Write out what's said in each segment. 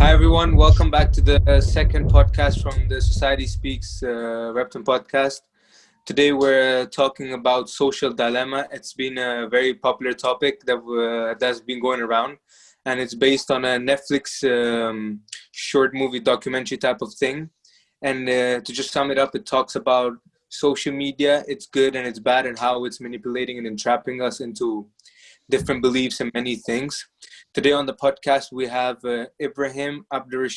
Hi everyone, welcome back to the second podcast from the Society Speaks Repton podcast. Today we're talking about social dilemma. It's been a very popular topic that's been going around, and it's based on a Netflix short movie documentary type of thing. And to just sum it up, it talks about social media, its good and its bad, and how it's manipulating and entrapping us into different beliefs and many things. Today on the podcast, we have Ibrahim, Abdur,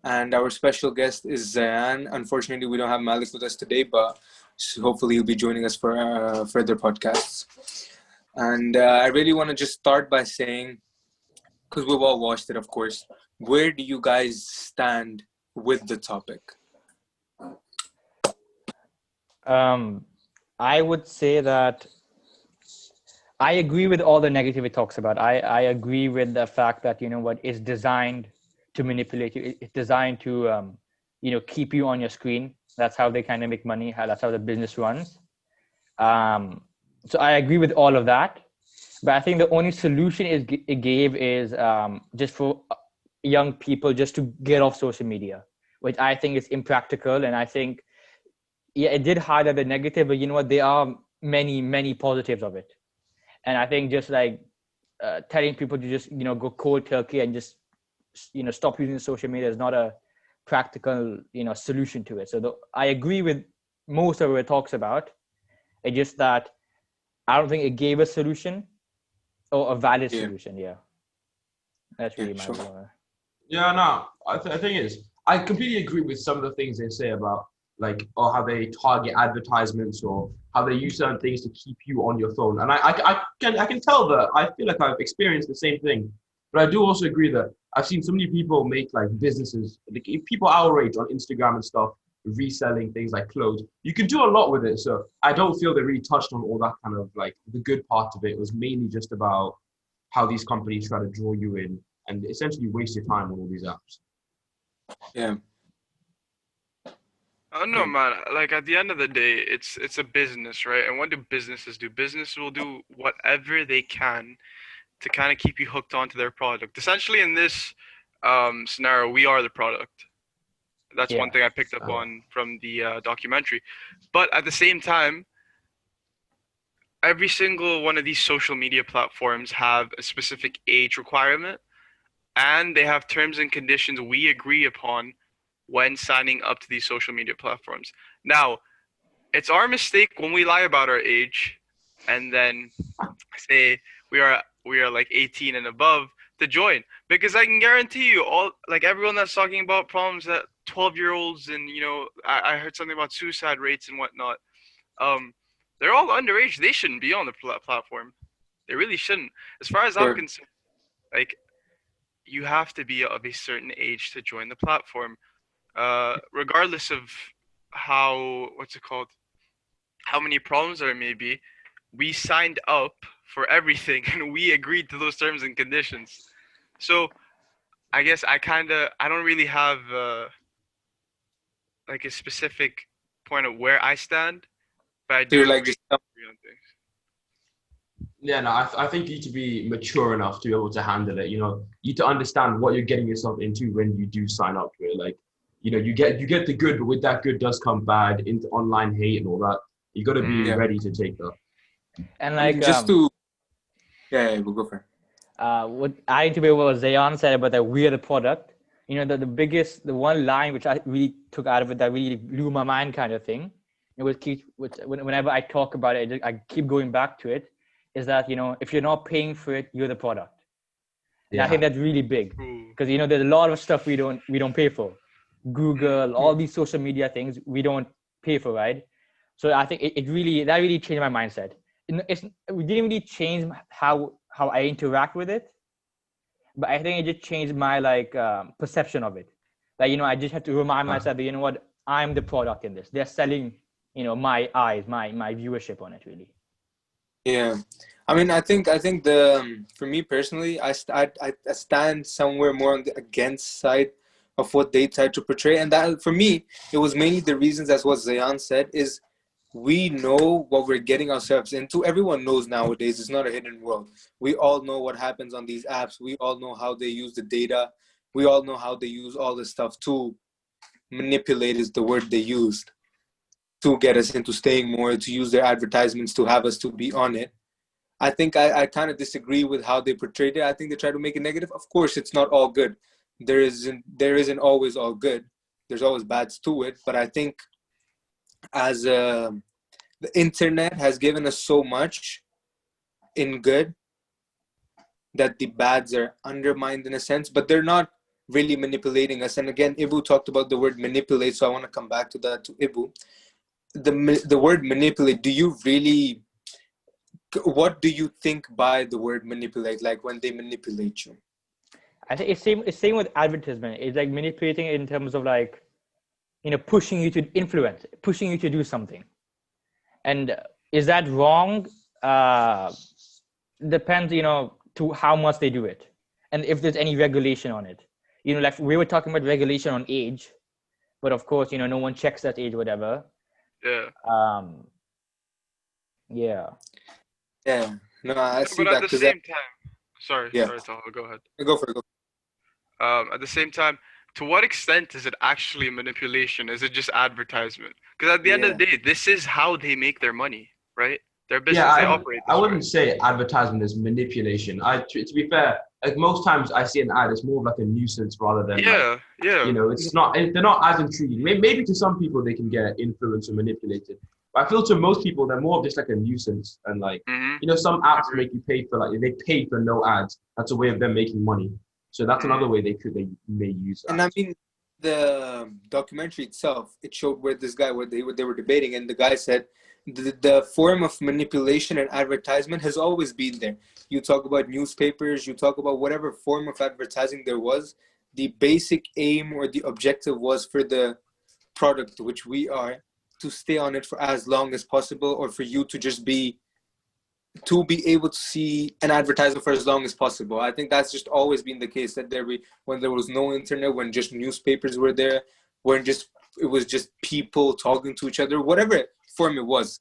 and our special guest is Zayyan. Unfortunately, we don't have Malik with us today, but hopefully he'll be joining us for further podcasts. And I really want to just start by saying, because we've all watched it, of course, where do you guys stand with the topic? I would say that I agree with all the negative it talks about. I agree with the fact that, it's designed to manipulate you. It's designed to, keep you on your screen. That's how they kind of make money. That's how the business runs. So I agree with all of that. But I think the only solution it gave is just for young people just to get off social media, which I think is impractical. And I think, it did highlight the negative, but you know what? There are many, many positives of it. And I think just like telling people to just, go cold turkey and just, stop using social media is not a practical, solution to it. So I agree with most of what it talks about. It's just that I don't think it gave a solution or a valid solution. Yeah. That's really my view. Yeah, no, I think it's, I completely agree with some of the things they say about or how they target advertisements or how they use certain things to keep you on your phone. And I can tell that I feel like I've experienced the same thing. But I do also agree that I've seen so many people make businesses, people our age on Instagram and stuff, reselling things like clothes. You can do a lot with it. So I don't feel they really touched on all that kind of the good part of it. It was mainly just about how these companies try to draw you in and essentially waste your time on all these apps. Yeah. I don't know, man. At the end of the day, it's a business, right? And what do businesses do? Businesses will do whatever they can to kind of keep you hooked onto their product. Essentially, in this scenario, we are the product. That's one thing I picked up on from the documentary. But at the same time, every single one of these social media platforms have a specific age requirement, and they have terms and conditions we agree upon when signing up to these social media platforms. Now, it's our mistake when we lie about our age and then say we are 18 and above to join, because I can guarantee you everyone that's talking about problems that 12-year-olds and I heard something about suicide rates and whatnot. They're all underage. They shouldn't be on the platform. They really shouldn't. As far as I'm concerned, you have to be of a certain age to join the platform. Regardless of how many problems there may be, we signed up for everything and we agreed to those terms and conditions. So I guess I don't really have a specific point of where I stand, but I do agree on things. Yeah, no, I think you need to be mature enough to be able to handle it. You need to understand what you're getting yourself into when you do sign up to it. You get the good, but with that good does come bad into online hate and all that. You got to be ready to take that. And we'll go for it. What adding to what Zayyan said about that we're the product. The one line which I really took out of it that really blew my mind, kind of thing. Whenever I talk about it, I keep going back to it. Is that if you're not paying for it, you're the product. Yeah. I think that's really big because there's a lot of stuff we don't pay for. Google, all these social media things we don't pay for, right? So I think that really changed my mindset. We didn't really change how I interact with it, but I think it just changed my perception of it. I just have to remind myself that what, I'm the product in this. They're selling my eyes, my viewership on it, really. Yeah, I mean, I think for me personally, I stand somewhere more on the against side of what they tried to portray, and that for me it was mainly the reasons, as what Zayyan said, is we know what we're getting ourselves into. Everyone knows nowadays it's not a hidden world. We all know what happens on these apps. We all know how they use the data we all know how they use all this stuff to manipulate is the word they used to get us into staying more, to use their advertisements to have us to be on it. I think I kind of disagree with how they portrayed it. I think they try to make it negative. Of course, it's not all good. There isn't always all good. There's always bads to it. But I think as the internet has given us so much in good that the bads are undermined in a sense, but they're not really manipulating us. And again, Ibu talked about the word manipulate, so I want to come back to that to Ibu. The word manipulate, do you really, what do you think by the word manipulate, like when they manipulate you? I think it's same with advertisement. It's like manipulating in terms of like, pushing you to influence, pushing you to do something. And is that wrong? Depends, to how much they do it, and if there's any regulation on it. Like we were talking about regulation on age, but of course, no one checks that age, whatever. Yeah. Yeah. Yeah. No, I see But that. at the same time, sorry, Yeah. Talha, go ahead. Go for it. Go. At the same time, to what extent is it actually manipulation? Is it just advertisement? Because at the end of the day, this is how they make their money, right? Their business, they operate this I way. wouldn't say advertisement is manipulation. To be fair, like most times I see an ad, it's more of like a nuisance rather than it's not. They're not as intriguing. Maybe to some people they can get influenced or manipulated, but I feel to most people they're more of just like a nuisance. And like some apps make you pay for they pay for no ads. That's a way of them making money. So that's another way they may use ads. And I mean, the documentary itself, it showed where they were debating, and the guy said the form of manipulation and advertisement has always been there. You talk about newspapers, you talk about whatever form of advertising there was, the basic aim or the objective was for the product, which we are, to stay on it for as long as possible, or for you to just be able to see an advertisement for as long as possible. I think that's just always been the case, that when there was no internet, when just newspapers were there, it was just people talking to each other, whatever form it was.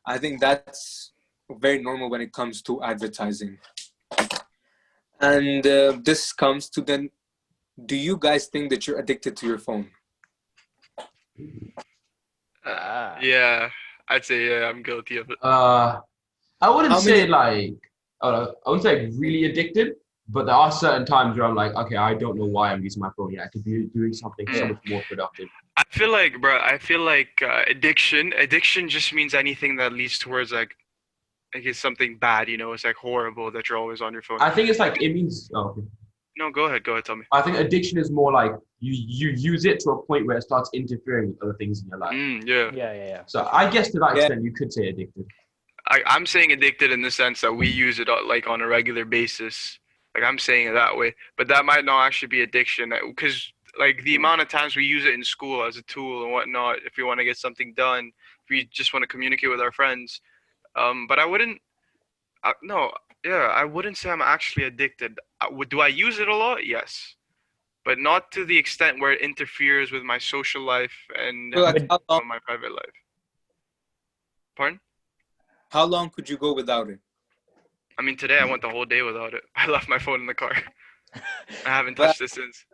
I think that's very normal when it comes to advertising. And this comes to then, do you guys think that you're addicted to your phone? Yeah, I'd say yeah, I'm guilty of it. I wouldn't say I wouldn't say really addicted, but there are certain times where I'm like, okay, I don't know why I'm using my phone yet. I could be doing something so much more productive. I feel like addiction just means anything that leads towards like it's something bad, it's like horrible that you're always on your phone. I think it's like, it means, okay. No, go ahead, tell me. I think addiction is more like you use it to a point where it starts interfering with other things in your life. Yeah. So I guess to that extent, you could say addicted. I'm saying addicted in the sense that we use it like on a regular basis. Like I'm saying it that way, but that might not actually be addiction, because like the amount of times we use it in school as a tool and whatnot, if we want to get something done, if we just want to communicate with our friends. But I wouldn't say I'm actually addicted. Do I use it a lot? Yes, but not to the extent where it interferes with my social life and my private life. Pardon? How long could you go without it? I mean, today I went the whole day without it. I left my phone in the car. I haven't touched it since.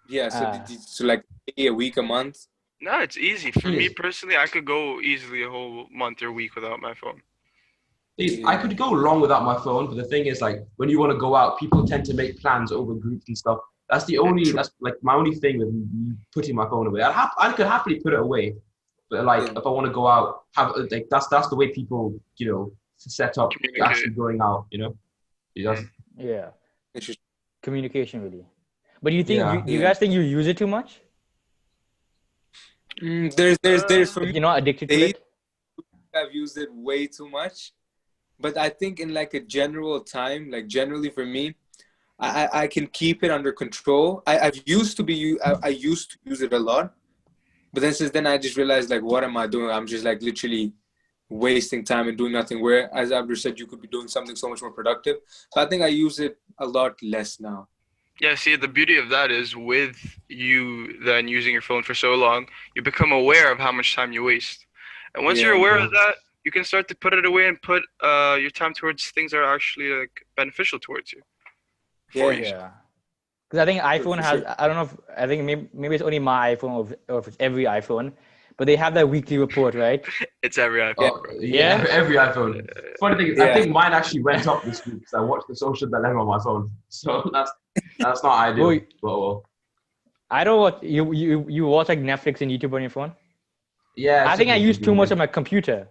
Yeah, so like a week, a month? No, it's easy. For me personally, I could go easily a whole month or week without my phone. I could go long without my phone, but the thing is, like, when you want to go out, people tend to make plans over groups and stuff. That's like my only thing with putting my phone away. I could happily put it away, but like if I want to go out, that's the way people set up actually going out. Yeah. Communication really. But do you think you guys think you use it too much? There's for me, you're not addicted to it. I've used it way too much, but I think in like a general time, like generally for me, I can keep it under control. I used to use it a lot, but then since then I just realized, like, what am I doing? I'm just like literally wasting time and doing nothing. Where, as Abdur said, you could be doing something so much more productive. So I think I use it a lot less now. Yeah, see, the beauty of that is with you then using your phone for so long, you become aware of how much time you waste. And once you're aware of that, you can start to put it away and put your time towards things that are actually like beneficial towards you. Yeah. Because I think iPhone for has, sure. I don't know if, I think maybe it's only my iPhone or if it's every iPhone, but they have that weekly report, right? It's every Yeah. iPhone, bro. Yeah? Every iPhone. Funny thing is, I Yeah. think mine actually went up this week because I watched the Social Dilemma on my phone. So that's not ideal. Bro, But well, I don't know what, you watch like Netflix and YouTube on your phone? yeah, I it's think just I me use too much convenience. on my computer.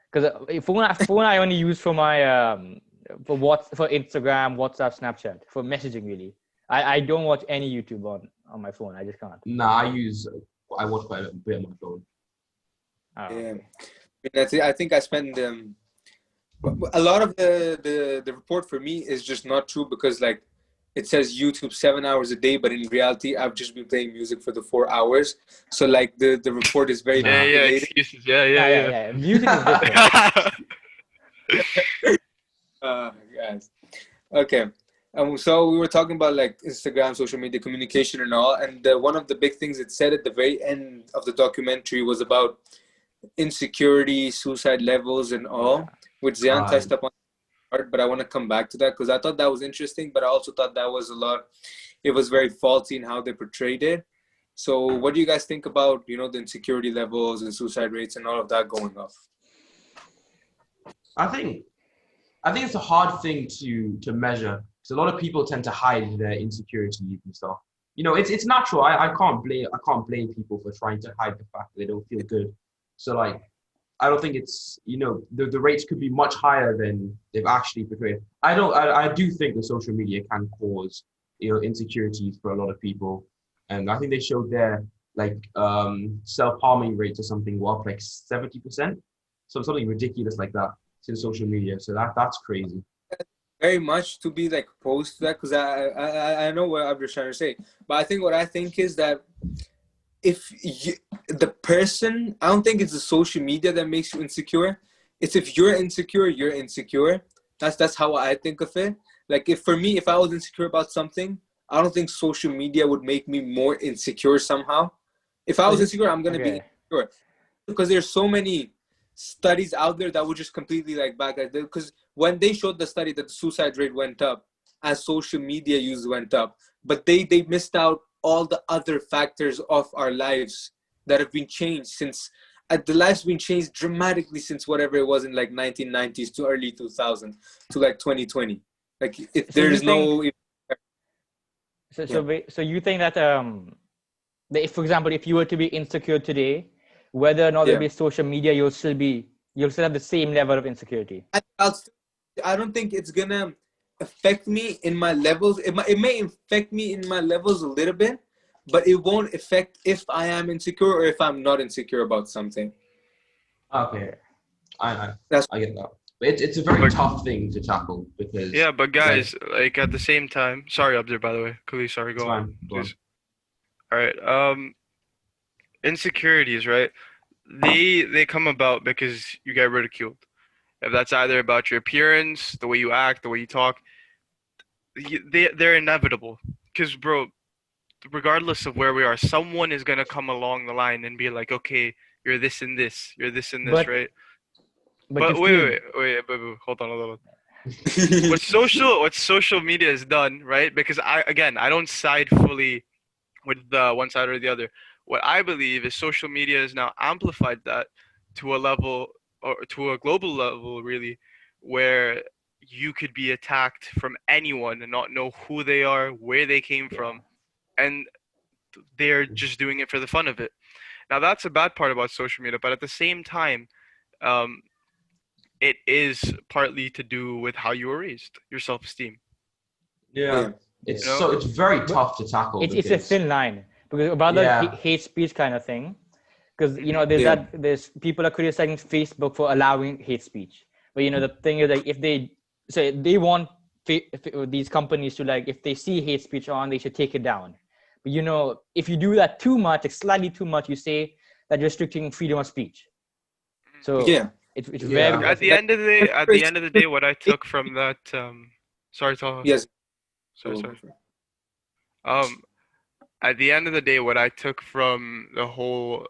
Because phone I only use for my, for Instagram, WhatsApp, Snapchat, for messaging really. I don't watch any YouTube on my phone. I just can't. Nah, I watch quite a bit on my phone. Oh, Yeah. okay. I think I spend a lot of the report for me is just not true because like it says YouTube 7 hours a day, but in reality I've just been playing music for the 4 hours. So like the report is very Yeah, Nah. yeah, manipulated. excuses. Yeah, Yeah, yeah, yeah. Music is different. yeah. Guys. Okay. So we were talking about like Instagram, social media communication, and all. And one of the big things it said at the very end of the documentary was about insecurity, suicide levels, and all, which Zayyan Uh, touched upon. But I want to come back to that because I thought that was interesting, but I also thought that was a lot. It was very faulty in how they portrayed it. So, what do you guys think about the insecurity levels and suicide rates and all of that going up? I think it's a hard thing to measure because a lot of people tend to hide their insecurities and stuff. It's natural. I can't blame people for trying to hide the fact that they don't feel good. So like I don't think it's the rates could be much higher than they've actually portrayed. I do think that social media can cause insecurities for a lot of people, and I think they showed their like self-harming rates or something were up like 70%, so something ridiculous like that in social media. So that's crazy. Very much to be like opposed to that because I know what Abdur trying to say, but I think what I think is that if you, the person, I don't think it's the social media that makes you insecure. It's if you're insecure, you're insecure. That's how I think of it. Like if for me, if I was insecure about something, I don't think social media would make me more insecure somehow. If I was insecure, I'm gonna be Okay. insecure because there's so many studies out there that would just completely like back at them. Because when they showed the study that the suicide rate went up as social media use went up, but they missed out all the other factors of our lives that have been changed since the life's been changed dramatically since whatever it was in like 1990s to early 2000 to like 2020. Like if So you there's think no yeah. so you think that that if, for example, if you were to be insecure today, whether or not there Yeah. be social media, you'll still have the same level of insecurity. I don't think it's gonna affect me in my levels. It may affect me in my levels a little bit, but it won't affect if I am insecure or if I'm not insecure about something. Okay, I That's I get that, but it's a very tough thing to tackle because Yeah, but like guys, like at the same time, sorry, Abdur, by the way. Khalid, sorry, it's go on, fine. Go on. please. All right. Insecurities, right? They come about because you get ridiculed. If that's either about your appearance, the way you act, the way you talk, they're inevitable. Because, bro, regardless of where we are, someone is gonna come along the line and be like, okay, you're this and this, you're this and this, But right? but But you've seen hold on, hold on. What social media has done, right? Because I don't side fully with the one side or the other. What I believe is social media has now amplified that to a level or to a global level, really, where you could be attacked from anyone and not know who they are, where they came from, and they're just doing it for the fun of it. Now, that's a bad part about social media, but at the same time, um, it is partly to do with how you were raised, your self-esteem. Yeah, yeah. it's You know? so it's very but tough to tackle it's a because thin line because about the yeah, hate speech kind of thing. Because Mhm. Yeah. there's people are criticizing Facebook for allowing hate speech, but the thing is like if they say they want these companies to, like, if they see hate speech on, they should take it down. But if you do that too much, like slightly too much, you say that you're restricting freedom of speech. So Yeah. it's yeah. very Look, at the Like end of the day, what I took from that, sorry, Talha, yes. sorry. Um, at the end of the day, what I took from the whole,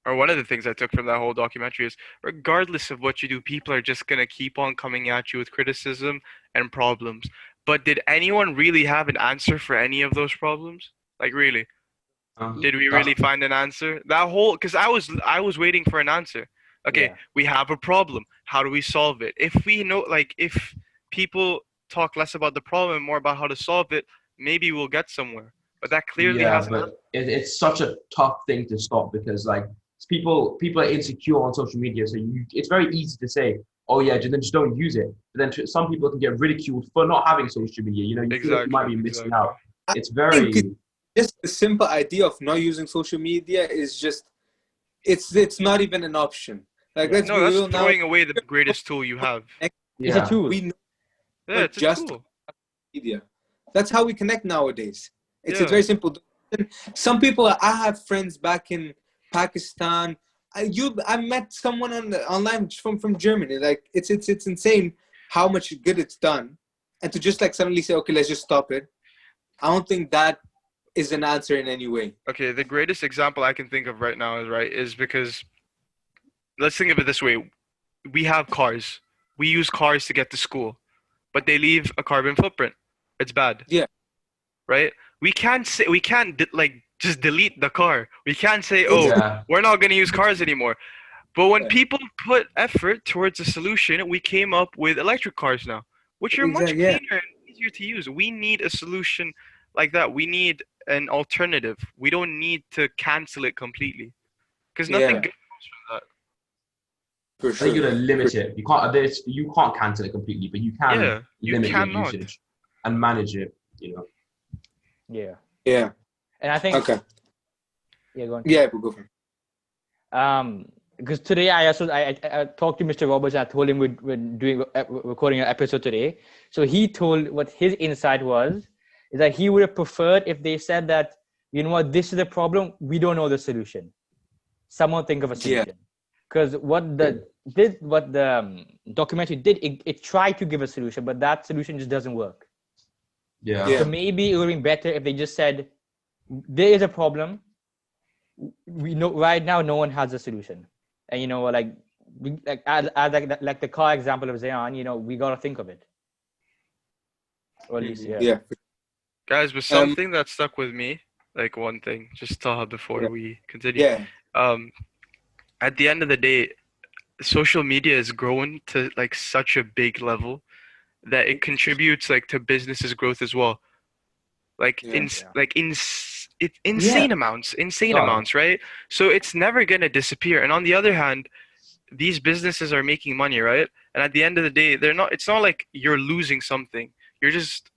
or one of the things I took from that whole documentary is, regardless of what you do, people are just gonna keep on coming at you with criticism and problems. But did anyone really have an answer for any of those problems? Like really? Did we That's really find an answer? That whole, because I was waiting for an answer. Okay, Yeah. we have a problem. How do we solve it? If we know, like, if people talk less about the problem and more about how to solve it, maybe we'll get somewhere. But that clearly Yeah, hasn't. but it's such a tough thing to stop because like people are insecure on social media, so it's very easy to say, oh yeah, just don't use it. But then some people can get ridiculed for not having social media. You know, you feel like you might Exactly, be missing exactly. out. I It's think very just the simple idea of not using social media is just it's not even an option. Like yeah, let's No, be that's real now. throwing away the greatest tool you have. It's a yeah, tool. We know Yeah, but it's a just tool. media. That's how we connect nowadays. It's Yeah. very simple. Some people, I have friends back in Pakistan. I met someone online from Germany. Like it's insane how much good it's done, and to just like suddenly say, okay, let's just stop it. I don't think that is an answer in any way. Okay, the greatest example I can think of right now is because let's think of it this way. We have cars. We use cars to get to school, but they leave a carbon footprint. It's bad, Yeah, right? We can't like just delete the car. We can't say, "Oh, exactly. yeah, we're not going to use cars anymore." But when Yeah, people put effort towards a solution, we came up with electric cars now, which are much exactly. Yeah, cleaner and easier to use. We need a solution like that. We need an alternative. We don't need to cancel it completely because nothing yeah, good comes from that. for I think sure. you're gonna For, limit it. You can't cancel it completely, but you can Yeah, you limit your cannot. usage and manage it. You know. Yeah. yeah. And I think, Okay. yeah, go on. Yeah, we'll go for it. Because today I talked to Mr. Roberts. And I told him we're doing recording an episode today. So he told what his insight was is that he would have preferred if they said that, you know what, this is the problem, we don't know the solution. Someone think of a Yeah, solution. Because what the documentary did, it tried to give a solution, but that solution just doesn't work. Yeah. Yeah. So maybe it would be better if they just said, there is a problem. We know right now no one has a solution, and you know, like like the car example of Zayyan, you know, we gotta think of it, or at least Mhm. yeah. yeah, Guys, but um, something that stuck with me, like one thing, just Taha before yeah, we continue. yeah, Um, at the end of the day, social media has grown to like such a big level that it contributes like to businesses growth as well. Like yeah, Yeah. insane Oh, amounts, right? So it's never gonna disappear. And on the other hand, these businesses are making money, right? And at the end of the day, they're not. It's not like you're losing something. You're just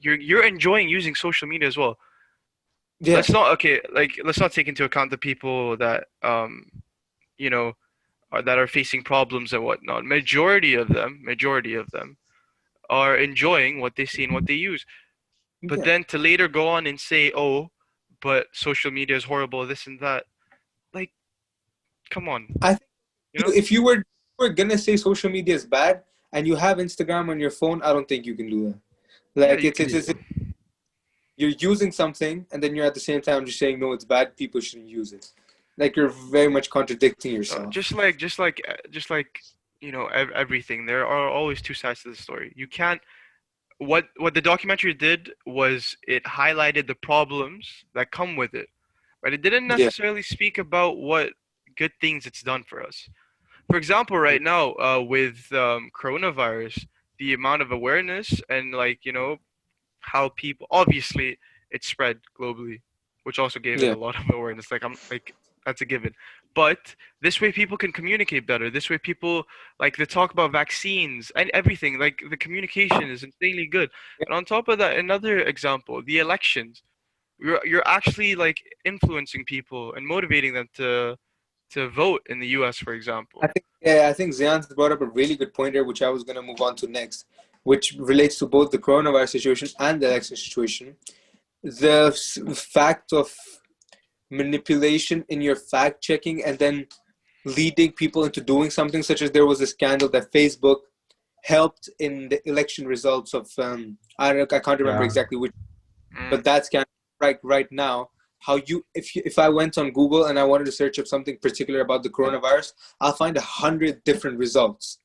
you're enjoying using social media as well. yeah, Let's not take into account the people that you know that are facing problems and whatnot. Majority of them are enjoying what they see and what they use. But yeah. then to later go on and say, "Oh, but social media is horrible, this and that." Like, come on, I think you know? if you were gonna say social media is bad and you have Instagram on your phone, I don't think you can do that. Yeah, Like you can. it's you're using something and then you're at the same time just saying no, it's bad. People shouldn't use it. Like you're very much contradicting yourself. Just like everything. There are always two sides to the story. You can't. What the documentary did was it highlighted the problems that come with it, but it didn't Yeah, necessarily speak about what good things it's done for us. For example, right now, with coronavirus, the amount of awareness and how people obviously it spread globally, which also gave it yeah, a lot of awareness. Like I'm like that's a given. But this way people can communicate better. This way people like they talk about vaccines and everything. Like the communication is insanely good. And on top of that, another example, the elections. You're actually like influencing people and motivating them to vote in the US, for example. I think Zian's brought up a really good point here, which I was gonna move on to next, which relates to both the coronavirus situation and the election situation. The fact of manipulation in your fact checking and then leading people into doing something, such as there was a scandal that Facebook helped in the election results of I can't remember yeah, exactly which, Mm. but that scandal right now. How if I went on Google and I wanted to search up something particular about the coronavirus, I'll find 100 different results.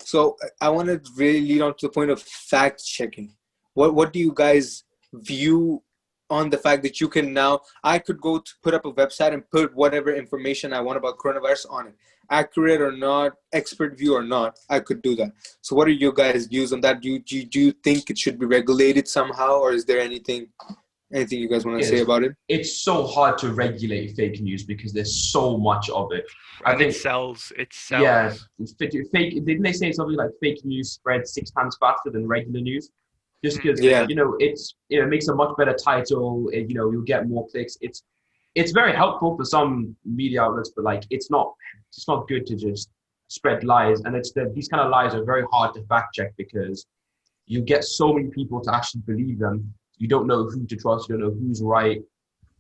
So I want to really lead on to the point of fact checking. what do you guys view on the fact that you can now, I could go to put up a website and put whatever information I want about coronavirus on it, accurate or not, expert view or not, I could do that. So what are your guys' views on that? Do you think it should be regulated somehow, or is there anything you guys want to say about it? It's so hard to regulate fake news because there's so much of it. I think it sells. Yeah, fake. Didn't they say something like fake news spreads 6 times faster than regular news? Just because it makes a much better title. You'll get more clicks. It's very helpful for some media outlets, but like it's not good to just spread lies. And these kind of lies are very hard to fact check because you get so many people to actually believe them. You don't know who to trust. You don't know who's right.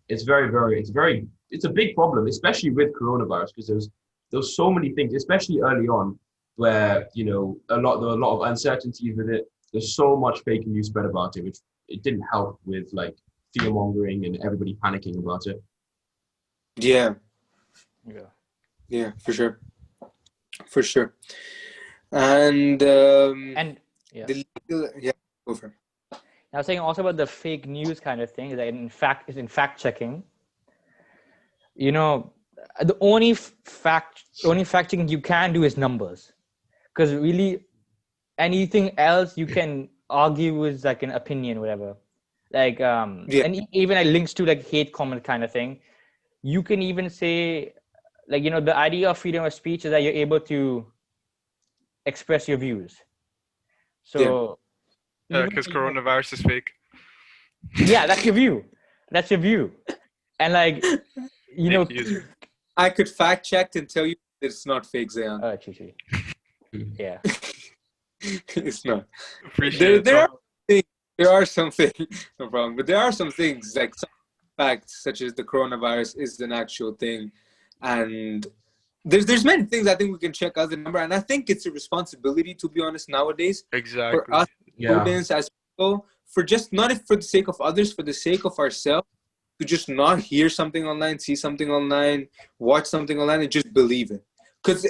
It's a big problem, especially with coronavirus, because there's so many things, especially early on, where there are a lot of uncertainties with it. There's so much fake news spread about it, which it didn't help with like fear mongering and everybody panicking about it. Yeah, for sure. And And the legal, over. I was saying also about the fake news kind of thing, that in fact checking. The only fact checking you can do is numbers, because really anything else you can argue is like an opinion, whatever. Like and even like links to like hate comment kind of thing. You can even say, like, the idea of freedom of speech is that you're able to express your views. So because coronavirus is fake. Yeah, that's your view. And like, I could fact check and tell you that it's not fake, Zayyan. Oh, chichi. Yeah. It's not. There are some things, no problem. But there are some things, like some facts, such as the coronavirus is an actual thing, and there's many things I think we can check as a number, and I think it's a responsibility, to be honest, nowadays, exactly, for us students as people, for just not for the sake of others, for the sake of ourselves, to just not hear something online, see something online, watch something online, and just believe it. Because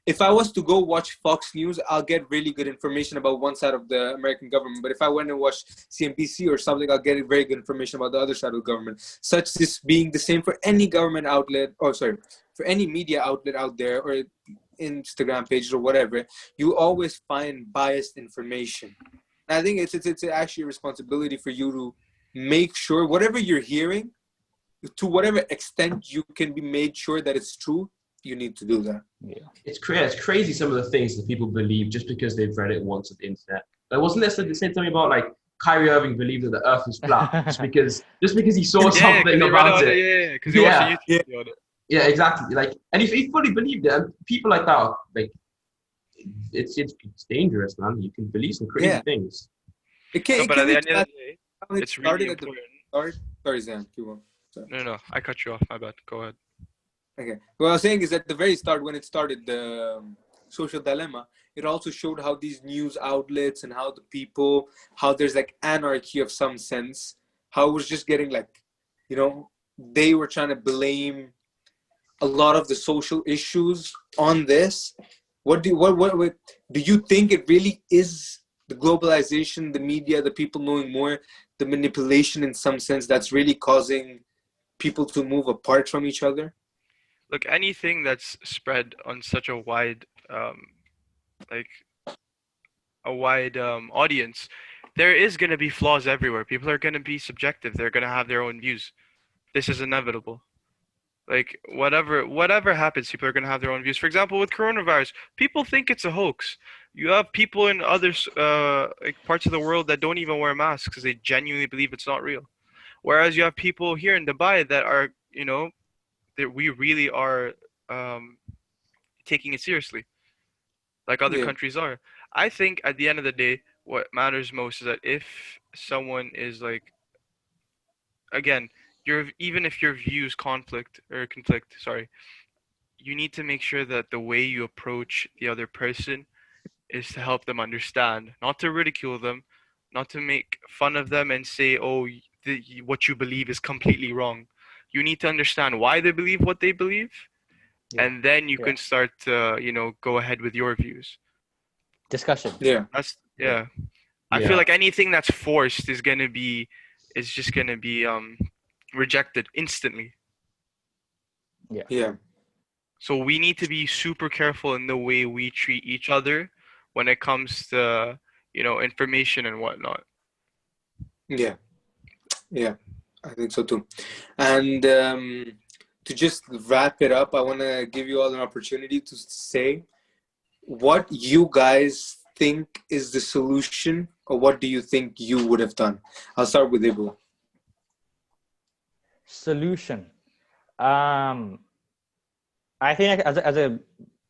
if I was to go watch Fox News, I'll get really good information about one side of the American government. But if I went and watched CNBC or something, I'll get very good information about the other side of the government. Such this being the same for any government outlet, for any media outlet out there, or Instagram pages or whatever, you always find biased information. And I think it's actually a responsibility for you to make sure whatever you're hearing, to whatever extent you can be made sure that it's true, you need to do that. Yeah, it's crazy some of the things that people believe just because they've read it once on the internet. Like, wasn't there something about like Kyrie Irving believed that the Earth was flat just because he saw something about it? Yeah, because he watched a YouTube video on it. Yeah, exactly. Like, and if he fully believed it, and people like that, like, it's dangerous, man. You can believe some crazy things. But at the end of the day, it's really important. Sorry, Zayyan. No, I cut you off. My bad. Go ahead. Okay. What I was saying is at the very start, when it started, the social dilemma, it also showed how these news outlets and how there's like anarchy of some sense, how it was just getting like, they were trying to blame a lot of the social issues on this. What do you think it really is the globalization, the media, the people knowing more, the manipulation in some sense that's really causing people to move apart from each other? Look, anything that's spread on such a wide, audience, there is going to be flaws everywhere. People are going to be subjective. They're going to have their own views. This is inevitable. Like, whatever happens, people are going to have their own views. For example, with coronavirus, people think it's a hoax. You have people in other parts of the world that don't even wear masks because they genuinely believe it's not real. Whereas you have people here in Dubai that are, that we really are taking it seriously, like other countries are. I think at the end of the day, what matters most is that if someone is like, again, even if your views conflict, you need to make sure that the way you approach the other person is to help them understand, not to ridicule them, not to make fun of them and say, oh, what you believe is completely wrong. You need to understand why they believe what they believe, and then you can start to, go ahead with your views. Discussion. Yeah. I feel Yeah. like anything that's forced is just gonna be rejected instantly. Yeah. So we need to be super careful in the way we treat each other when it comes to, information and whatnot. Yeah. Yeah. I think so too. And to just wrap it up, I want to give you all an opportunity to say what you guys think is the solution, or what do you think you would have done? I'll start with Ibrahim. Solution. I think as a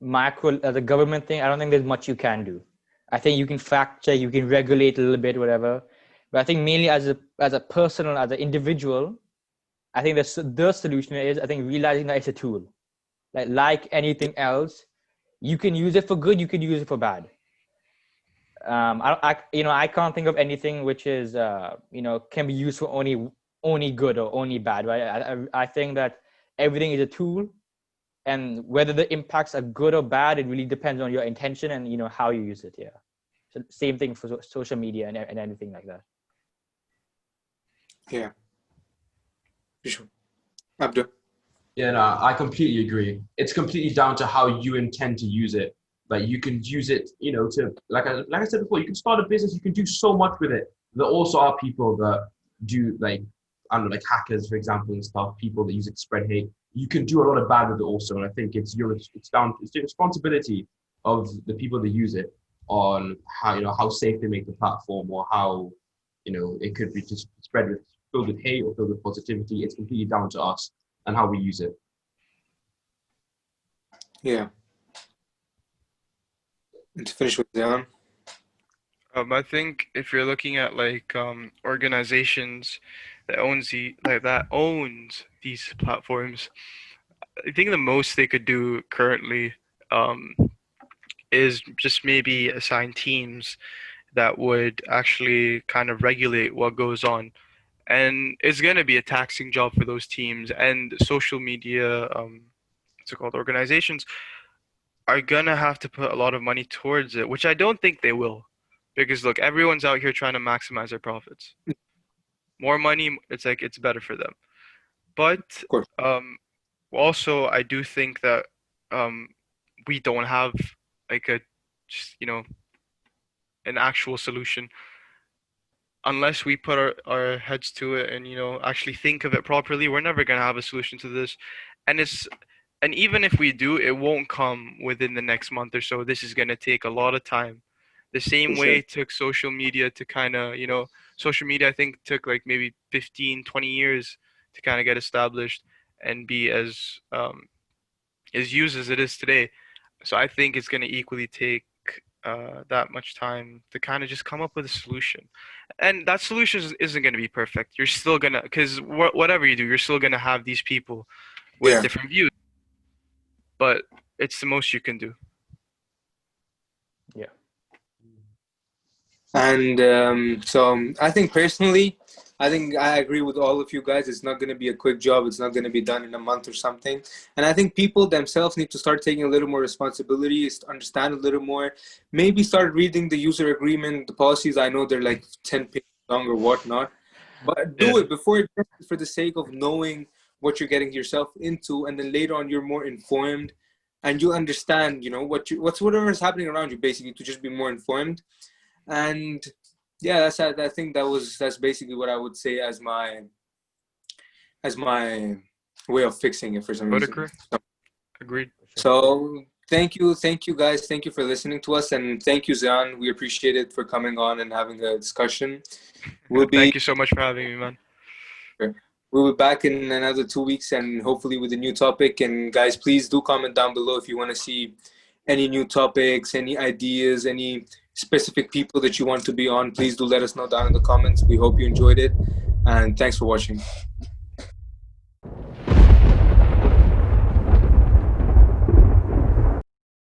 macro, as a government thing, I don't think there's much you can do. I think you can fact check, you can regulate a little bit, whatever. But I think mainly as a personal, as an individual, I think the solution is, I think, realizing that it's a tool. Like anything else, you can use it for good, you can use it for bad. I can't think of anything which is can be used for only good or only bad, right? I think that everything is a tool, and whether the impacts are good or bad, it really depends on your intention and how you use it. Yeah. So same thing for social media and anything like that. Yeah. Sure. Abdur. Yeah, no, I completely agree. It's completely down to how you intend to use it. Like you can use it, to like I said before, you can start a business, you can do so much with it. There also are people that do like, I don't know, like hackers, for example, and stuff, people that use it to spread hate. You can do a lot of bad with it also. And I think it's the responsibility of the people that use it on how safe they make the platform, or how, it could be just filled with hate or filled with positivity. It's completely down to us and how we use it. Yeah. And to finish with Zayyan. I think if you're looking at organizations that owns these platforms, I think the most they could do currently is just maybe assign teams that would actually kind of regulate what goes on. And it's going to be a taxing job for those teams, and social media, what's it called, organizations are going to have to put a lot of money towards it, which I don't think they will. Because look, everyone's out here trying to maximize their profits. More money, it's better for them. But Of course. also, I do think that we don't have like a just an actual solution unless we put our heads to it and actually think of it properly. We're never gonna have a solution to this, and even if we do, it won't come within the next month or so. This is gonna take a lot of time. The same way it took social media to kind of social media I think took like maybe 15, 20 years to kind of get established and be as used as it is today. So I think it's going to equally take that much time to kind of just come up with a solution. And that solution isn't going to be perfect. You're still going to, because whatever you do, you're still going to have these people with different views. But it's the most you can do. Yeah. And so I think personally, I agree with all of you guys. It's not going to be a quick job. It's not going to be done in a month or something. And I think people themselves need to start taking a little more responsibility, understand a little more, maybe start reading the user agreement, the policies. I know they're like 10 pages long or whatnot, but do it before, for the sake of knowing what you're getting yourself into. And then later on, you're more informed and you understand, whatever is happening around you, basically, to just be more informed. And yeah, I think that's basically what I would say as my way of fixing it for some reason. Agreed. So thank you guys. Thank you for listening to us, and thank you, Zayyan. We appreciate it for coming on and having a discussion. Thank you so much for having me, man. We'll be back in another 2 weeks, and hopefully with a new topic. And guys, please do comment down below if you want to see any new topics, any ideas, any specific people that you want to be on. Please do let us know down in the comments. We hope you enjoyed it, and thanks for watching.